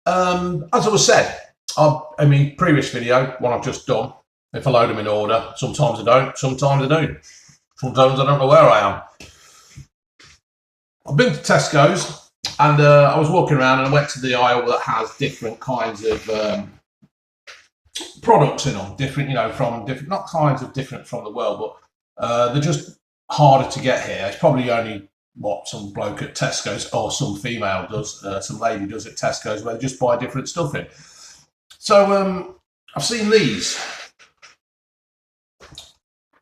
As I was said, I mean, previous video, one I've just done, if I load them in order, sometimes I don't, sometimes I do. Sometimes I don't know where I am. I've been to Tesco's and I was walking around and I went to the aisle that has different kinds of products in them, different, from different, not kinds of different from the world, but they're just harder to get here. It's probably only what some bloke at Tesco's or some female does, some lady does at Tesco's, where they just buy different stuff in. So I've seen these.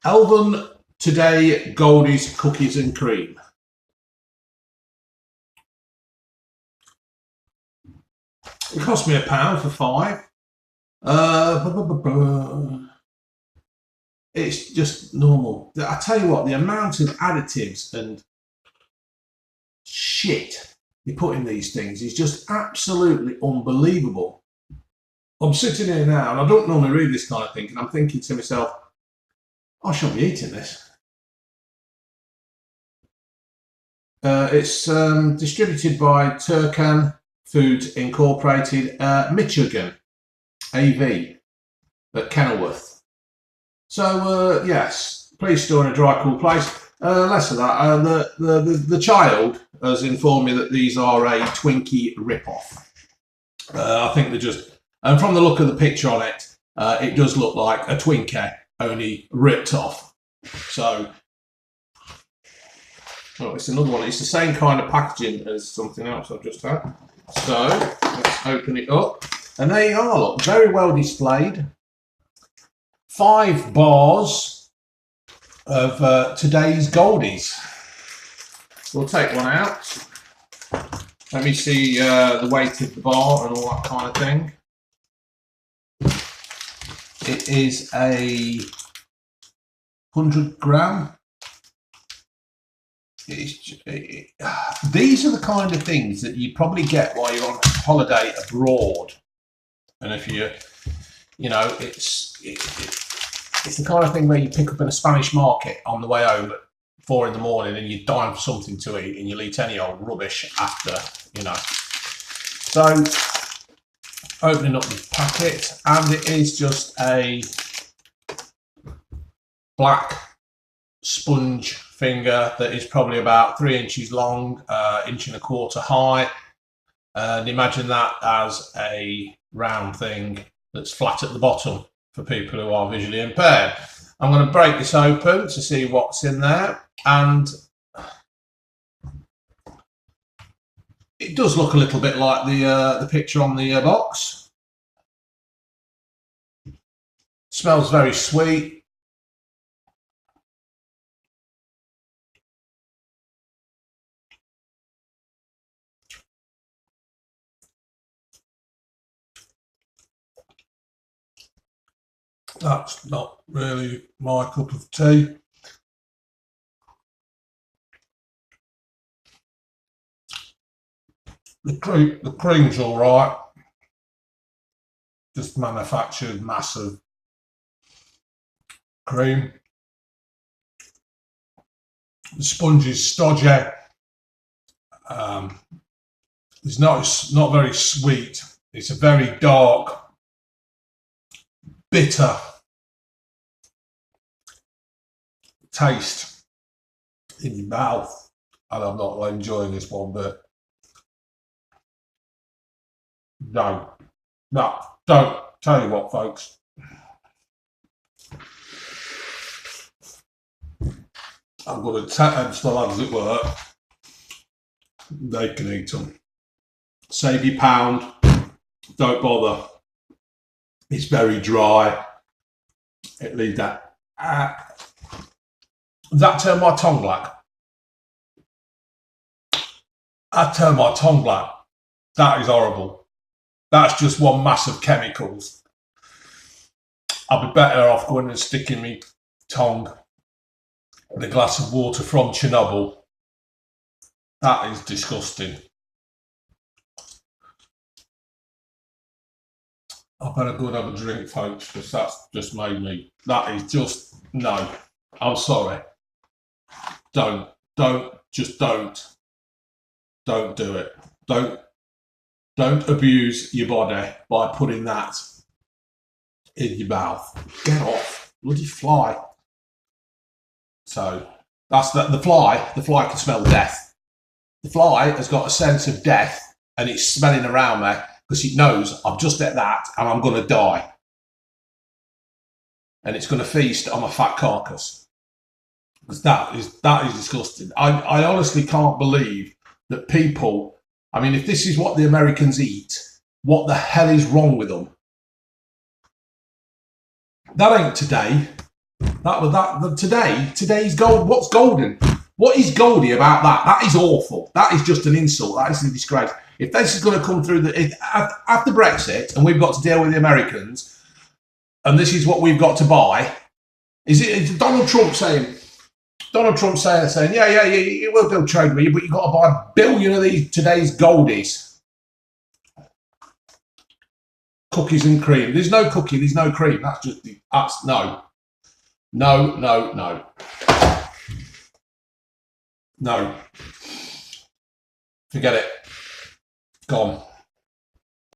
Elven Today Goldies Cookies and Cream. It cost me £1 for 5. It's just normal. I tell you what, the amount of additives and shit you put in these things is just absolutely unbelievable. I'm sitting here now and I don't normally read this kind of thing, and I'm thinking to myself, I shouldn't be eating this. It's distributed by Turkan Foods Incorporated, Michigan, AV, at Kenilworth. So yes, please store in a dry, cool place. Less of that. The child has informed me that these are a Twinkie rip-off. I think they're just, and from the look of the picture on it, it does look like a Twinkie, only ripped off. So, oh, it's another one. It's the same kind of packaging as something else I've just had. So let's open it up, and there you are. Look, very well displayed. 5 bars of today's Goldies. We'll take one out. Let me see the weight of the bar and all that kind of thing. It is a 100 gram. These are the kind of things that you probably get while you're on holiday abroad, and if you know, it's the kind of thing where you pick up in a Spanish market on the way home at 4 in the morning, and you dine for something to eat, and you'll eat any old rubbish after, you know. So, opening up the packet, and it is just a black sponge finger that is probably about 3 inches long, 1.25 inches high, and imagine that as a round thing that's flat at the bottom for people who are visually impaired. I'm going to break this open to see what's in there, and it does look a little bit like the picture on the box. Smells very sweet. That's not really my cup of tea. The cream's all right. Just manufactured massive cream. The sponge is stodgy. It's not very sweet. It's a very dark, bitter taste in your mouth, and I'm not enjoying this one bit. No, don't. Tell you what, folks. I'm going to tell the lads at work, they can eat them. Save your £1, don't bother. It's very dry. It leaves that. That turned my tongue black. That turned my tongue black. That is horrible. That's just one mass of chemicals. I'd be better off going and sticking my tongue in a glass of water from Chernobyl. That is disgusting. I better go and have a drink, folks, because that's just made me. That is just, no. I'm sorry. Don't do it. Don't Don't abuse your body by putting that in your mouth. Get off. Bloody fly. So that's the fly. The fly can smell death. The fly has got a sense of death and it's smelling around me because it knows I've just ate that and I'm going to die. And it's going to feast on my fat carcass. Because that is disgusting. I honestly can't believe that people, I mean, if this is what the Americans eat, what the hell is wrong with them? That ain't today. Today's gold. What's golden? What is Goldie about that? That is awful. That is just an insult. That is a disgrace. If this is going to come through after Brexit and we've got to deal with the Americans and this is what we've got to buy, is Donald Trump saying, yeah, you will do trade with you, but you've got to buy a billion of these today's Goldies. Cookies and cream. There's no cookie, there's no cream. That's no. No. No. Forget it. Gone.